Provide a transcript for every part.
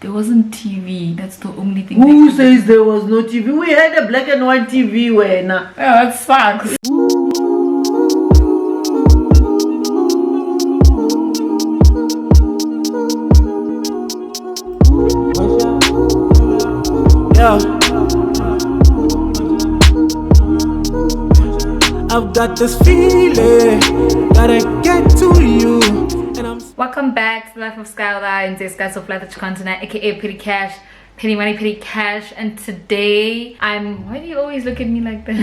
There wasn't TV. That's the only thing. Who says there was no TV? We had a black and white TV when. Yeah, that sucks. Yeah. I've got this feeling that I get to you. Welcome back to the Life of Sky with Ntsei-Sky, so flat continent, aka Petty Cash, Petty Money, Petty Cash. And today why do you always look at me like that?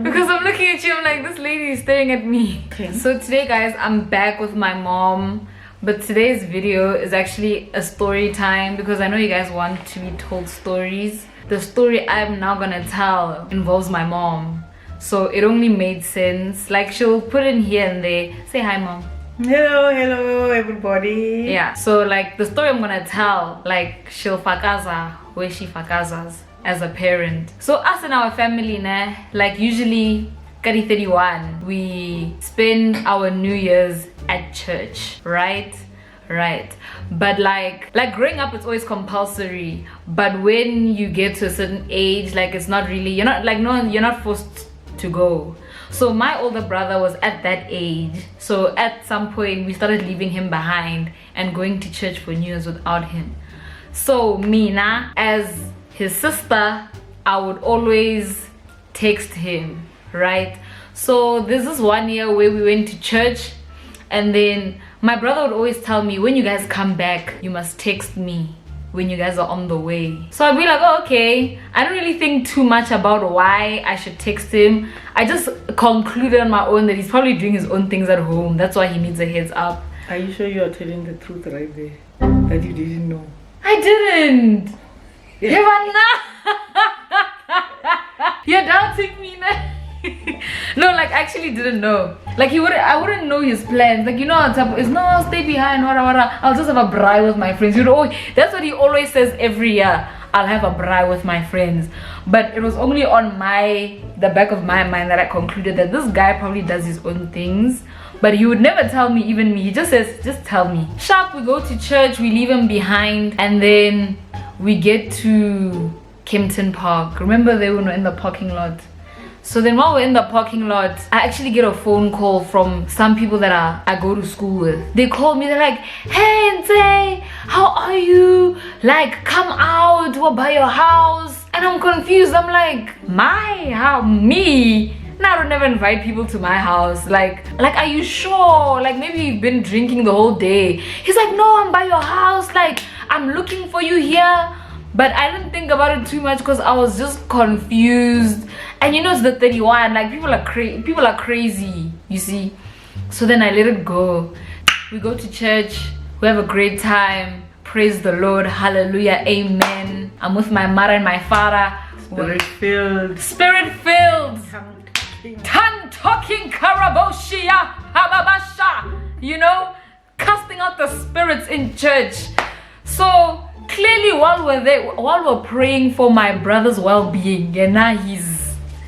Because I'm looking at you, I'm like, this lady is staring at me. Okay. So today, guys, I'm back with my mom. But today's video is actually a story time because I know you guys want to be told stories. The story I'm now gonna tell involves my mom. So it only made sense. Like, she'll put in here and there. Say hi, mom. Hello everybody. Yeah, so like the story I'm gonna tell, like, she'll fakaza where she fakazas as a parent. So us and our family, like usually Kari 31, we spend our New Year's at church, right? But like growing up, it's always compulsory, but when you get to a certain age, like, it's not really, you're not forced to go. So my older brother was at that age, so at some point we started leaving him behind and going to church for New Year's without him. So Mina, as his sister, I would always text him, right? So this is one year where we went to church, and then my brother would always tell me, when you guys come back, you must text me when you guys are on the way. So I'd be like, oh, okay. I don't really think too much about why I should text him. I just concluded on my own that he's probably doing his own things at home. That's why he needs a heads up. Are you sure you are telling the truth right there? That you didn't know? I didn't. Yeah. You're doubting me now. No, like, I actually didn't know. Like, I wouldn't know his plans. Like, you know, it's no, stay behind, I'll just have a braai with my friends. That's what he always says every year. I'll have a braai with my friends. But it was only on the back of my mind that I concluded that this guy probably does his own things. But he would never tell me, even me. He just says, just tell me. Sharp, we go to church, we leave him behind, and then we get to Kempton Park. Remember, they were in the parking lot. So then while we're in the parking lot, I actually get a phone call from some people that I go to school with. They call me, they're like, hey Ntsei, how are you? Like, come out, we're by your house. And I'm confused. I'm like, me? No, I would never invite people to my house. Like, are you sure? Like, maybe you've been drinking the whole day. He's like, no, I'm by your house. Like, I'm looking for you here. But I didn't think about it too much because I was just confused. And you know, it's the 31, like, people are crazy, you see. So then I let it go. We go to church, we have a great time. Praise the Lord, hallelujah, amen. I'm with my mother and my father. Spirit-filled. Tongue-talking karaboshia hababasha. You know, casting out the spirits in church. So clearly, while we're praying for my brother's well-being, and now he's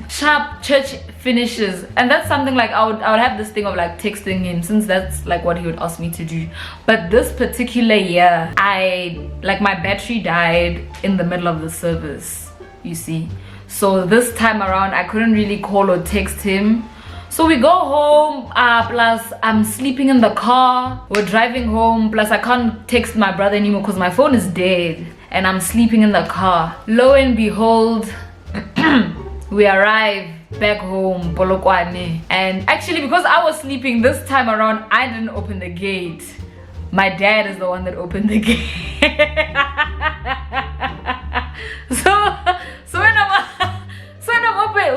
sharp, church finishes, and that's something like I would have this thing of like texting him, since that's like what he would ask me to do. But this particular year, my battery died in the middle of the service, you see. So this time around, I couldn't really call or text him. So we go home, plus I'm sleeping in the car. We're driving home, plus I can't text my brother anymore because my phone is dead and I'm sleeping in the car. Lo and behold, we arrive back home, Polokwane. And actually, because I was sleeping this time around, I didn't open the gate. My dad is the one that opened the gate.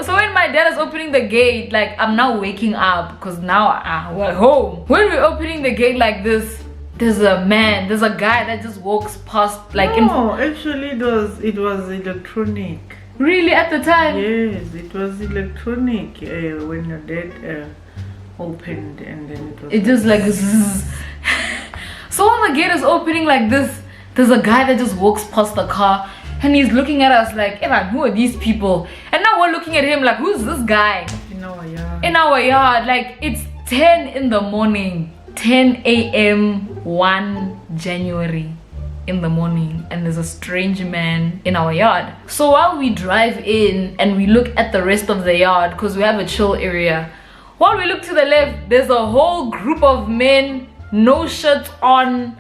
So when my dad is opening the gate, like, I'm now waking up because now we're home. When we're opening the gate like this, there's a guy that just walks past, like, actually it was electronic. Really, at the time? Yes, it was electronic when your dad opened, and then it just like zzz. So when the gate is opening like this, there's a guy that just walks past the car. And he's looking at us like, Evan, who are these people? And now we're looking at him like, who's this guy? In our yard. In our yard. Like, it's 10 in the morning. 10 a.m. 1 January in the morning, and there's a strange man in our yard. So while we drive in and we look at the rest of the yard, because we have a chill area, while we look to the left, there's a whole group of men, no shirts on.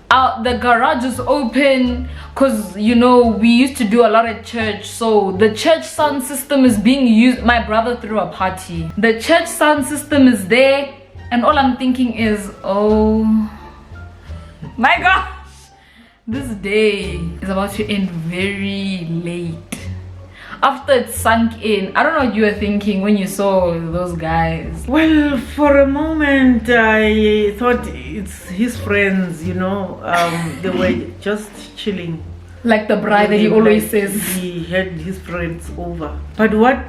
The garage is open, because you know we used to do a lot at church, so the church sound system is being used. My brother threw a party, the church sound system is there, and all I'm thinking is, oh my gosh, this day is about to end very late. After it sunk in, I don't know what you were thinking when you saw those guys. Well, for a moment, I thought it's his friends, you know. They were just chilling. Like the bride that he always says. He had his friends over. But what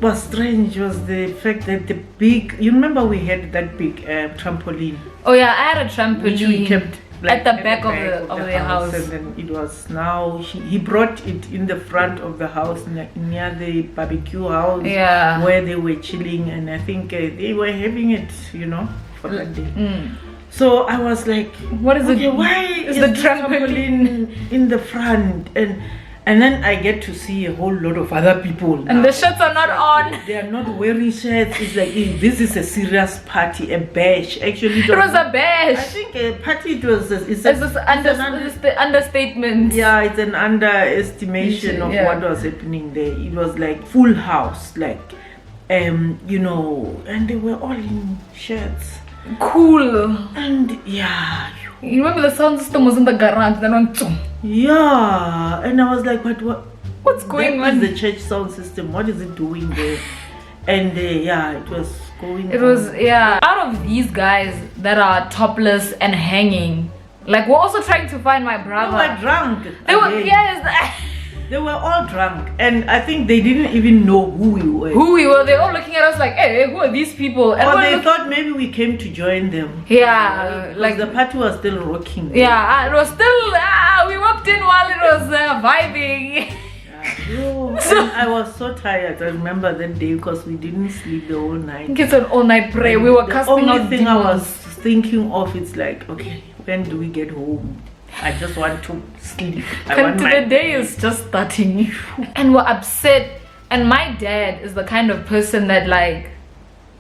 was strange was the fact that the big, you remember we had that big trampoline. Oh yeah, I had a trampoline. Which we kept at the back of the house. And then it was now, he brought it in the front of the house, near the barbecue house, yeah, where they were chilling, and I think they were having it, you know, for that day. So I was like, what is it? Why is the trampoline in the front? And then I get to see a whole lot of other people now. And the shirts are not on. They are not wearing shirts. It's like, this is a serious party, a bash. Actually, it was a bash. I think a party, it was. It's the understatement. Yeah, it's an underestimation of what was happening there. It was like full house, like, you know, and they were all in shirts. Cool. And yeah. You remember the sound system was in the garage, then went yeah, and I was like, but what's going on? The church sound system, what is it doing there? And yeah, it was going out of these guys that are topless and hanging, like, we're also trying to find my brother. They were drunk. They were all drunk, and I think they didn't even know who we were. They're all looking at us like, hey, who are these people? And or they thought maybe we came to join them. Yeah, like the party was still rocking. Yeah, it was still, we walked in while it was vibing. And I was so tired. I remember that day because we didn't sleep the whole night. I think it's an all-night prayer. We were casting out demons. The only thing I was thinking of, it's like, okay, when do we get home? I just want to sleep. The day is just starting. And we're upset. And my dad is the kind of person that, like,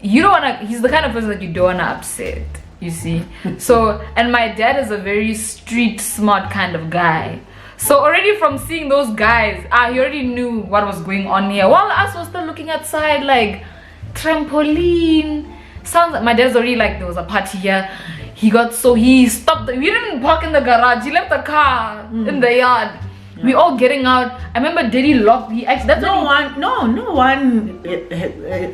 you don't want to, he's the kind of person that you don't want to upset, you see. So, and my dad is a very street smart kind of guy. So already from seeing those guys, he already knew what was going on here. While us was still looking outside, like, trampoline. Sounds like my dad's already like, there was a party here. He stopped. We didn't park in the garage. He left the car in the yard. Yeah. We all getting out. I remember Daddy locked. No one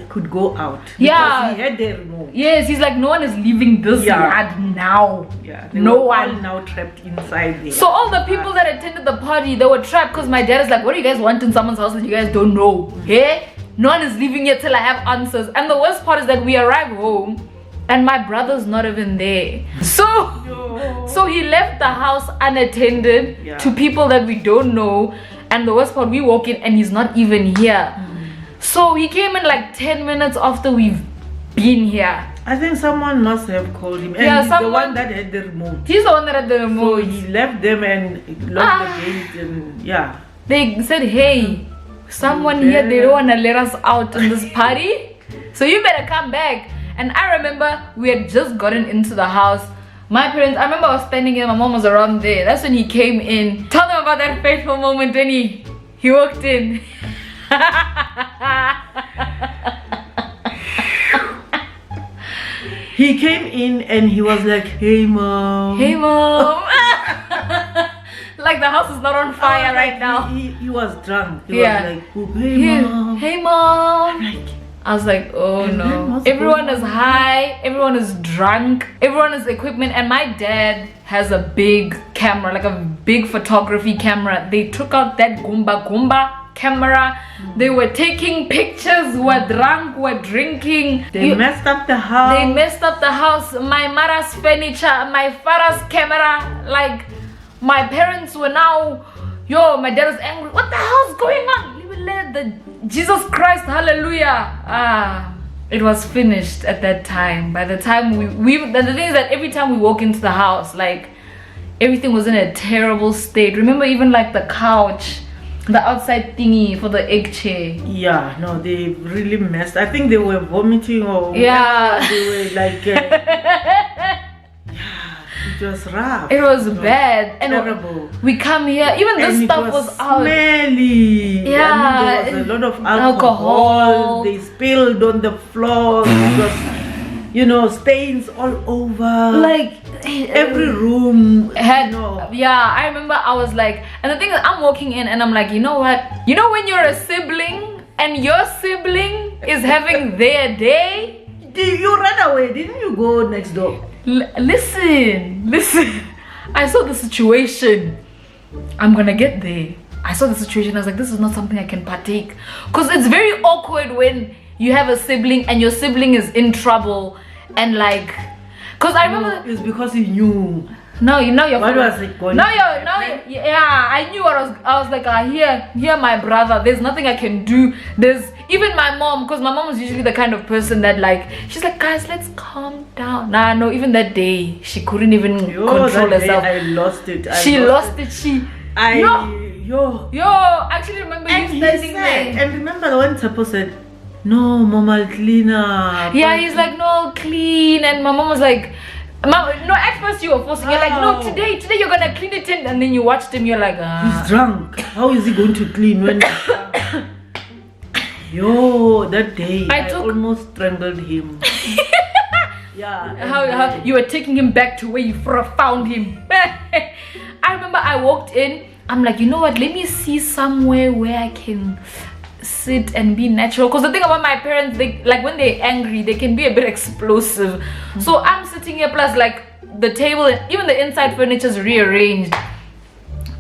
could go out. Yeah, he had the remote. Yes, he's like, no one is leaving this yard now. Yeah, no one now trapped inside there. So all the people that attended the party, they were trapped because my dad is like, what do you guys want in someone's house that you guys don't know? Hey, no one is leaving yet till I have answers. And the worst part is that we arrive home and my brother's not even there. So he left the house unattended to people that we don't know. And the worst part, we walk in and he's not even here. So he came in like 10 minutes after we've been here. I think someone must have called him. And he's the one that had the remote. He's the one that had the remote. So he left them and locked the gate and They said, hey, someone here, they don't want to let us out in this party. So you better come back. And I remember we had just gotten into the house. My parents, I remember I was standing there, my mom was around there. That's when he came in. Tell them about that fateful moment when he walked in. He came in and he was like, hey mom. Hey mom. Like the house is not on fire right now. He was drunk. He was like, oh, hey mom. Hey mom. I was like, oh no. Everyone is high, everyone is drunk, everyone is equipment, and my dad has a big camera, like a big photography camera. They took out that Goomba camera. They were taking pictures, were drunk, were drinking. They messed up the house. My mother's furniture, my father's camera. Like, my parents were now, my dad was angry. What the hell's going on? Let the Jesus Christ, hallelujah. it was finished at that time. By the time the thing is that every time we walk into the house, like everything was in a terrible state. Remember, even like the couch, the outside thingy for the egg chair. Yeah, no, they really messed. I think they were vomiting or Yeah. they were like it was rough. It was bad. And terrible. we come here, even this And stuff it was out. Smelly. Yeah, I mean, there was a lot of alcohol. They spilled on the floor. It was, you know, stains all over. Like every room had, you know. yeah, I remember I was like, and the thing is, I'm walking in and I'm like, you know what? You know when you're a sibling and your sibling is having their day? You ran away, didn't you? Go next door. Listen. I saw the situation. I'm gonna get there. I saw the situation. I was like, this is not something I can partake. Because it's very awkward when you have a sibling and your sibling is in trouble and like, because I remember it's because he knew. No, you know your. What was it going? Yeah, I knew what I was like. Here, my brother. There's nothing I can do. There's even my mom, because my mom was usually the kind of person that like, she's like, guys, let's calm down. Nah, no, even that day she couldn't even control herself. I lost it. She lost it. I actually remember you standing there. And remember when Tsapo said, no, mom, I'll clean up. Yeah, he's like, no, I'll clean. And my mom was like, Mom, no, at first you were forcing. You're like, no, today you're gonna clean it in. And then you watched him, you're like, he's drunk. How is he going to clean when he's drunk? Yo, that day I almost strangled him. Yeah. How you were taking him back to where you found him. I remember I walked in. I'm like, you know what? Let me see somewhere where I can sit and be natural. Because the thing about my parents, they like when they're angry, they can be a bit explosive. So I'm sitting here, plus like the table and even the inside furniture is rearranged.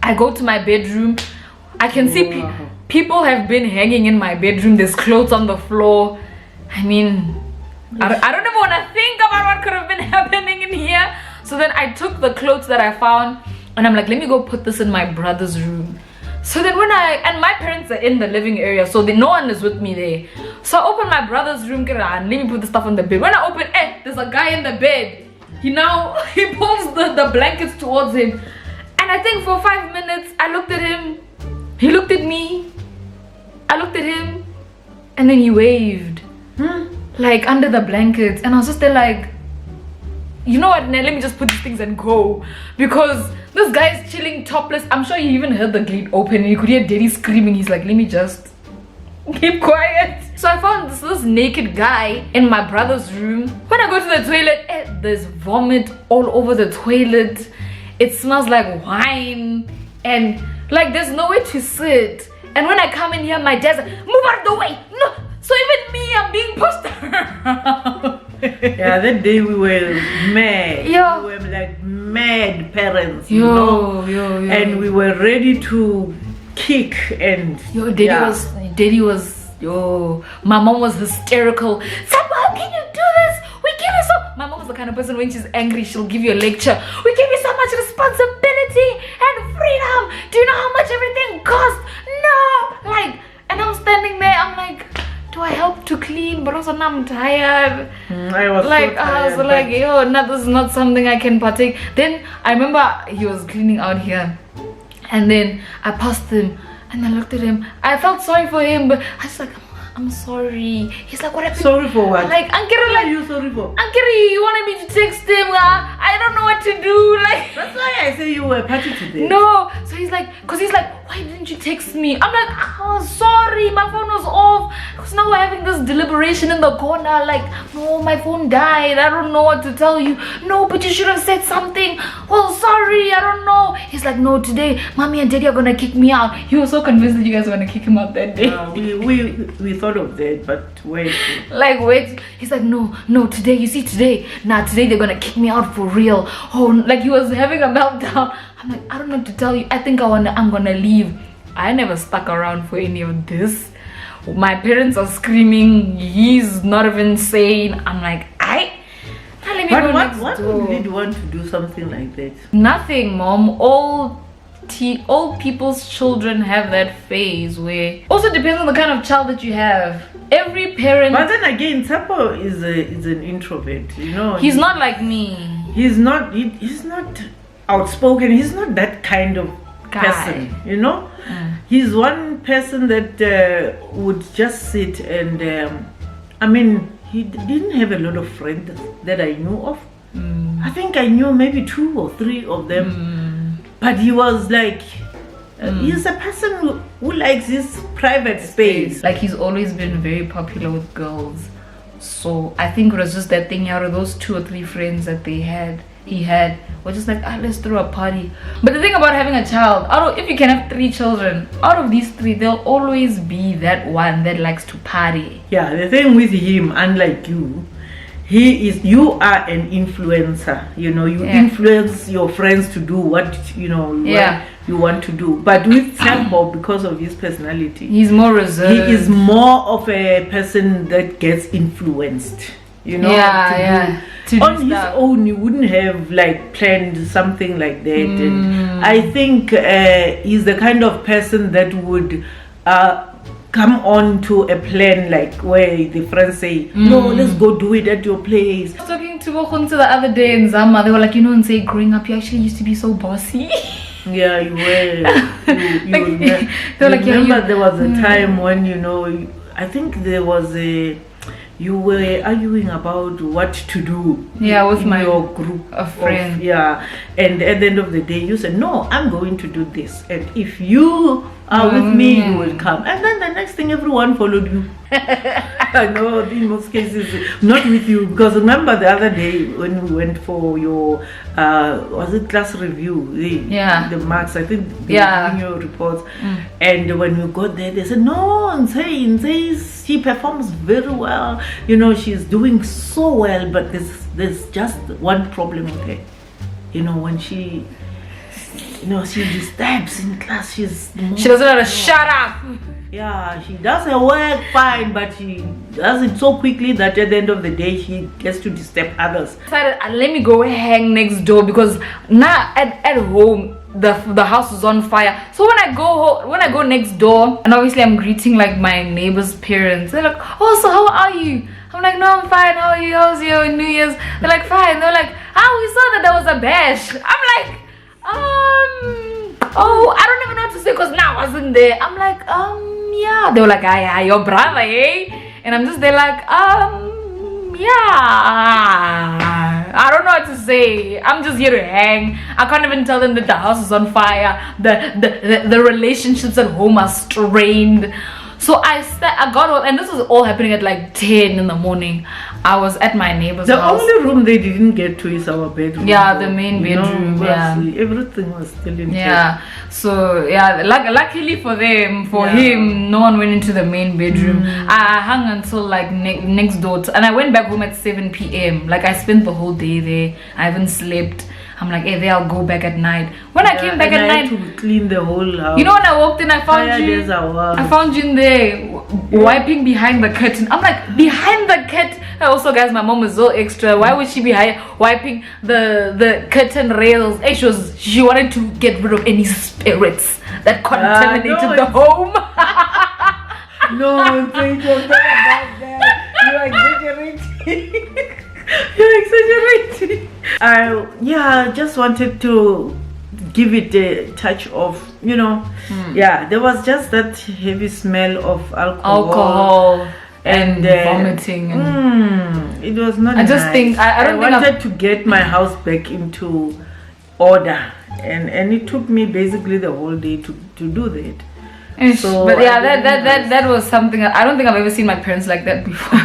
I go to my bedroom. I can see people have been hanging in my bedroom. There's clothes on the floor. I mean, I don't even want to think about what could have been happening in here. So then I took the clothes that I found and I'm like, let me go put this in my brother's room. So then and my parents are in the living area, so no one is with me there. So I open my brother's room and let me put the stuff on the bed. When I open it, there's a guy in the bed. He pulls the blankets towards him. And I think for 5 minutes, I looked at him. He looked at me. I looked at him. And then he waved. Like under the blankets. And I was just there like, you know what, let me just put these things and go. Because this guy's chilling topless. I'm sure he even heard the gate open and you could hear Daddy screaming. He's like, let me just keep quiet. So I found this naked guy in my brother's room. When I go to the toilet, there's vomit all over the toilet. It smells like wine. And like there's nowhere to sit. And when I come in here, my dad's like, move out of the way. No. So even me, I'm being pushed around. Yeah, that day we were mad. Yo. We were like mad parents, yo. And we were ready to kick and Daddy was my mom was hysterical. Sapa, how can you do this? We give you so. My mom was the kind of person when she's angry, she'll give you a lecture. We give you so much responsibility and freedom. Do you know how much everything costs? No, like, and I'm standing there. I'm like, do I help to clean? But also now I'm tired. I was like, so tired, I was like, this is not something I can partake. Then I remember he was cleaning out here, and then I passed him, and I looked at him. I felt sorry for him, but I was like, I'm sorry. He's like, what happened? Sorry for what? Like, Ankara, What are you sorry for? Ankara, you wanted me to text him. I don't know what to do. Like, that's why I say you were party today. No. So he's like, why didn't you text me? I'm like, oh, sorry, my phone was off. Because now we're having this deliberation in the corner. Like, no, my phone died. I don't know what to tell you. No, but you should have said something. Well, sorry, I don't know. He's like, no, today, mommy and daddy are going to kick me out. He was so convinced that you guys were going to kick him out that day. We thought of that, but wait. Like, wait. He's like, no, today, you see, today they're going to kick me out for real. Oh, like he was having a meltdown. I'm like, I don't know what to tell you. I think I'm gonna leave. I never stuck around for any of this. My parents are screaming. He's not even sane. I'm like, let me go next what door. did you want to do something like that? Nothing, mom. All people's children have that phase where also depends on the kind of child that you have. every parent. But then again, Tsapo is an introvert, you know. He's not like me. He's not outspoken. He's not that kind of person, you know. He's one person that would just sit and I mean, he didn't have a lot of friends that I knew of. I think I knew maybe 2 or 3 of them, but he was like he's a person who likes his private space. Like, he's always been very popular with girls, so I think it was just that thing out of those 2 or 3 friends that he had were just like, let's throw a party. But the thing about having a child, if you can have 3 children, out of these 3 there'll always be that one that likes to party. Yeah, the thing with him, unlike you, you are an influencer, you know. You influence your friends to do what you want to do. But with Sambo, because of his personality, he's more reserved. He is more of a person that gets influenced, you know. On his own, he wouldn't have like planned something like that. And I think he's the kind of person that would come on to a plan, like where the friends say, no, let's go do it at your place. I was talking to Bokhunse the other day in Zama. They were like, Ntsei, growing up, you actually used to be so bossy. Yeah, you were. Remember there was a time when, you know, I think there was you were arguing about what to do with your group of friends. And at the end of the day you said, no, I'm going to do this, and if you are with me, you will come. And then the next thing, everyone followed you. I know in most cases not with you, because remember the other day when we went for your was it class review, the marks, I think they were doing your reports, and when we got there they said, no, Ntsei, she performs very well, you know, she's doing so well, but there's just one problem with her, you know, when she disturbs in class. She doesn't know how to shut up. Yeah, she does her work fine, but she does it so quickly that at the end of the day she gets to disturb others. I decided, let me go hang next door, because now at home the house is on fire. So when I go next door, and obviously I'm greeting like my neighbor's parents, they're like, oh, so how are you? I'm like, no, I'm fine. How are you? How's your New Year's? They're like, fine. They're like, we saw that there was a bash. I'm like, oh, I don't even know what to say, because now I wasn't there. I'm like, yeah. They were like, your brother, eh? And I'm just there like, yeah. I don't know what to say. I'm just here to hang. I can't even tell them that the house is on fire. The relationships at home are strained. So I got home, and this was all happening at like 10 in the morning. I was at my neighbor's house. The only room they didn't get to is our bedroom. Yeah, the main bedroom. Everything was still in there. So luckily for them, for him, no one went into the main bedroom. I hung until like next door, and I went back home at 7 p.m. Like, I spent the whole day there. I haven't slept. I'm like, hey, I'll go back at night. When I came back at night, to clean the whole house. You know, when I walked in, I found you in there wiping behind the curtain. I'm like, behind the curtain? Also, guys, my mom is so extra. Why would she be wiping the curtain rails? She wanted to get rid of any spirits that contaminated the home. No, don't talk about that. You are exaggerating. You're exaggerating. I just wanted to give it a touch of, you know, there was just that heavy smell of alcohol and vomiting. It was not I just nice. think I wanted to get my house back into order, and it took me basically the whole day to do that. So, but yeah, that was something. I don't think I've ever seen my parents like that before.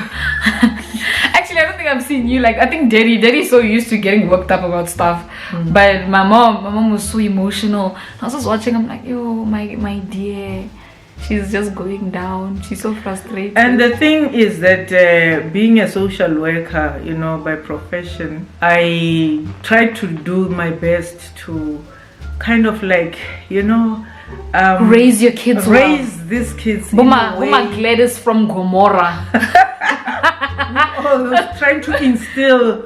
Actually, I don't think I've seen you like. I think Daddy's so used to getting worked up about stuff, but my mom was so emotional. I was just watching. I'm like, yo, my dear, she's just going down. She's so frustrated. And the thing is that being a social worker, you know, by profession, I try to do my best to kind of like, you know, raise your kids these kids Buma Gladys from Gomorrah. trying to instill,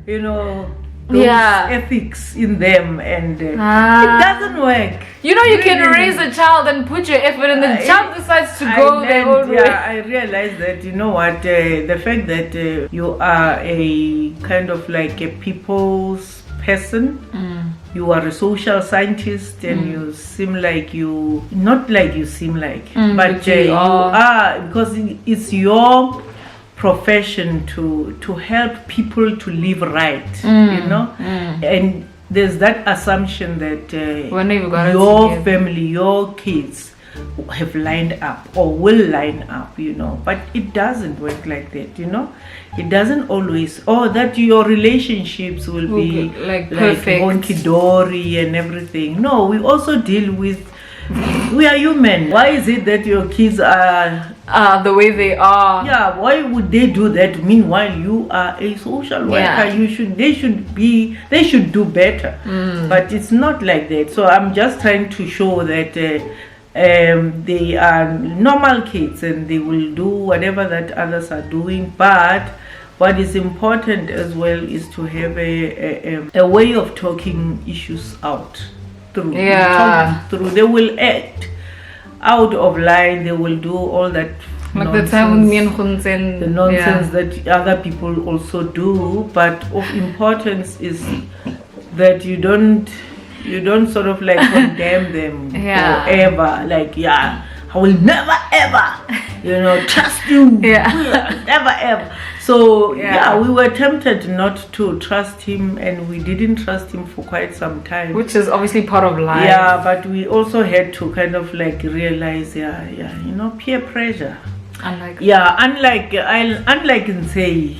you know, those Yeah. ethics in them, and it doesn't work. You know, you can Really. raise a child and put your effort, and the child decides to go their own way. Yeah, I realized that, you know what, the fact that you are a kind of like a people's person, you are a social scientist, and you seem like you, not like you seem like, but you you are. are, because it's your profession to help people to live right, you know, and there's that assumption that When you've got it your together. family, your kids have lined up or will line up, you know, but it doesn't work like that, you know. It doesn't always, or that your relationships will be like perfect. honky-dory and everything. No, we also deal with, we are human. Why is it that your kids are, The way they are. yeah, why would they do that? Meanwhile, you are a social worker. Yeah. They should do better. But it's not like that. So I'm just trying to show that they are normal kids and they will do whatever that others are doing. But what is important as well is to have a way of talking issues out through. Yeah. Talk through. They will act out of line. They will do all that. Like the time with me and Ntsei-Sky. The nonsense that other people also do, but of importance is that you don't sort of like condemn them Yeah. forever. Like, yeah, I will never ever, trust you. Yeah. Never ever. So Yeah. we were tempted not to trust him, and we didn't trust him for quite some time. Which is obviously part of life. Yeah, but we also had to kind of like realize, peer pressure. Unlike Unlike Ntsei,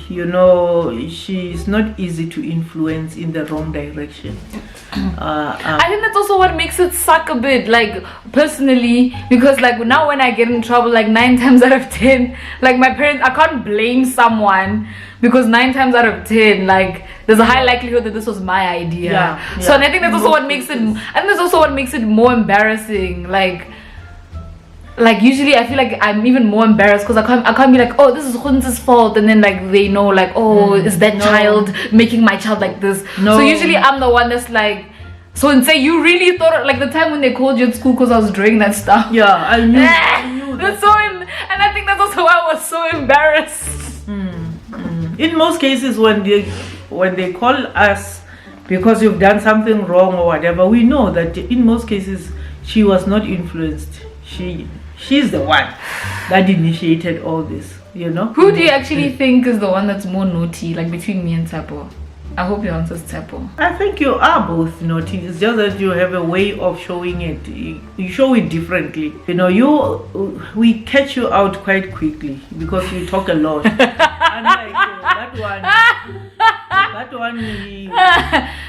she's not easy to influence in the wrong direction. I think that's also what makes it suck a bit, like personally, because like now when I get in trouble, like 9 times out of 10, like my parents, I can't blame someone because 9 times out of 10, like there's a high likelihood that this was my idea. Yeah, So and I think that's also Most what makes it. cases. I think that's also what makes it more embarrassing. Like usually I feel like I'm even more embarrassed because I can't be like, oh, this is Khun's fault, and then like they know like, oh, is that No. child making my child like this? No. So usually I'm the one that's like, so and say you really thought, like the time when they called you at school because I was doing that stuff. Yeah, I knew That's so and I think that's also why I was so embarrassed. in most cases when they call us because you've done something wrong or whatever, we know that in most cases she was not influenced. She's the one that initiated all this, Who do you actually think is the one that's more naughty, like between me and Tsepo? I hope your answer is Tsepo. I think you are both naughty. It's just that you have a way of showing it. You show it differently. We catch you out quite quickly because you talk a lot. Unlike that one,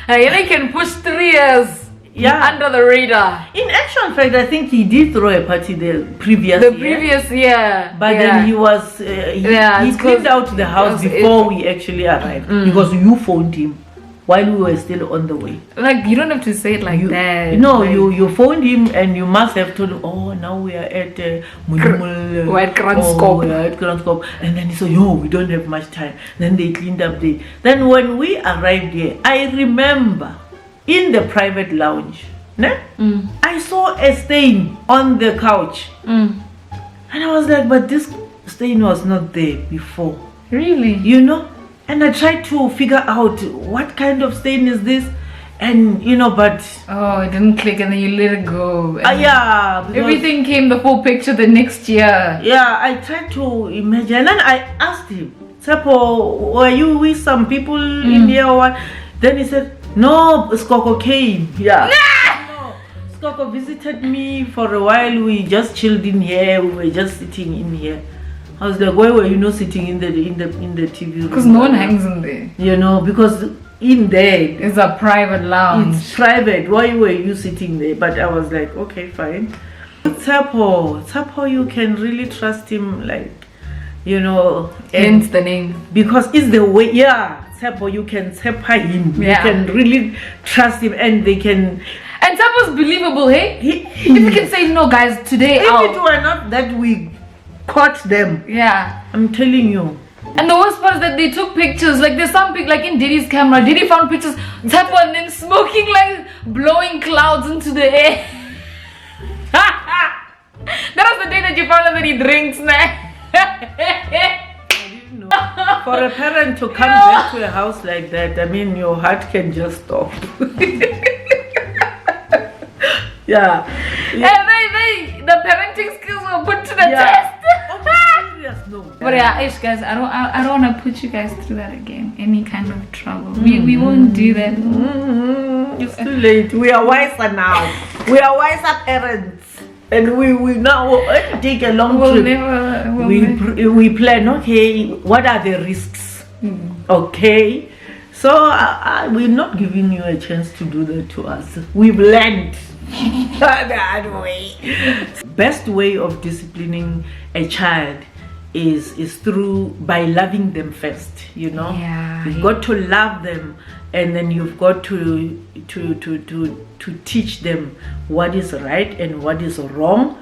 He can push 3 years. Yeah. Under the radar. In actual fact, I think he did throw a party the previous year. But then he was he it's cleaned 'cause out the house it was- before we actually arrived because you phoned him while we were still on the way. Like you don't have to say it like that. Like, You phoned him and you must have told him, oh, now we are at we're at Kranskop. we are at Kranskop. And then he said, we don't have much time. Then they cleaned up the. Then when we arrived here, I remember in the private lounge, I saw a stain on the couch. And I was like, but this stain was not there before. Really? And I tried to figure out what kind of stain is this. And, but... Oh, it didn't click and then you let it go. And because- everything came the full picture the next year. Yeah, I tried to imagine. And then I asked him, Tsepo, were you with some people in here or what? Then he said, no, Skoko came. Yeah. No, Skoko visited me for a while. We just chilled in here. We were just sitting in here. I was like, why were you not sitting in the TV room? Because no one hangs in there. Because in there it's a private lounge. it's private. Why were you sitting there? But I was like, okay, fine. Tsepo, you can really trust him, like, Hence the name. because it's the way. Tsepo, you can tsepa him. Yeah. You can really trust him, and they can. And Tsepo's believable, hey? If you can say, no guys, today If it out. were not that we caught them, Yeah. I'm telling you, And the worst part is that they took pictures. Like there's some like in Diddy's camera, Diddy found pictures, tap on them smoking, like blowing clouds into the air. That was the day that you found out that he drinks, man. For a parent to come back to a house like that, I mean, your heart can just stop. Yeah. And the parenting skills were put to the test. Serious, no. But yeah, ish guys, I don't want to put you guys through that again. Any kind of trouble. We won't do that. It's too late. We are wiser now. We are wiser parents. And we now take a long trip. We plan, okay, what are the risks? Okay. So we're not giving you a chance to do that to us. We've learned the hard way. Best way of disciplining a child is through by loving them first, you know. Yeah. You've got to love them, and then you've got to teach them what is right and what is wrong.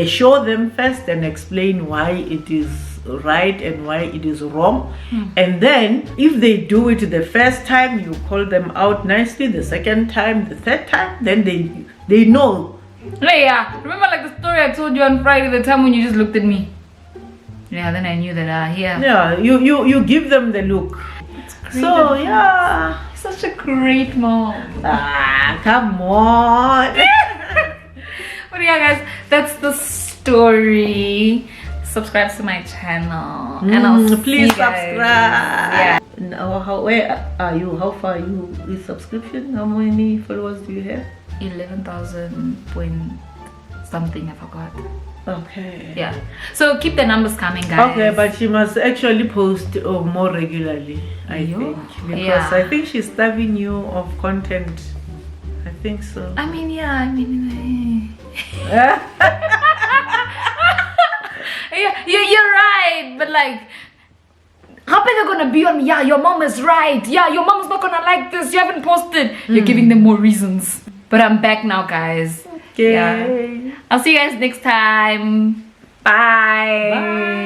Show them first and explain why it is right and why it is wrong. And then if they do it the first time, you call them out nicely. The second time, the third time, then they know. Yeah, remember like the story I told you on Friday, the time when you just looked at me. Yeah, then I knew that Yeah, you give them the look. So yeah, such a great mom. Come on. But yeah guys, that's the story. Subscribe to my channel and I'll please see you guys. subscribe. Yeah. Now, where are you? How far are you with subscription? How many followers do you have? 11,000 point something, I forgot. Okay. Yeah, so keep the numbers coming, guys. Okay, but she must actually post more regularly, I think, because I think she's starving you of content. I think so. I mean, you're right, but like, how big are gonna be on me? Yeah, your mom is right. Yeah, your mom's not gonna like this. You haven't posted. You're giving them more reasons. But I'm back now, guys. Okay. Yeah. I'll see you guys next time. Bye.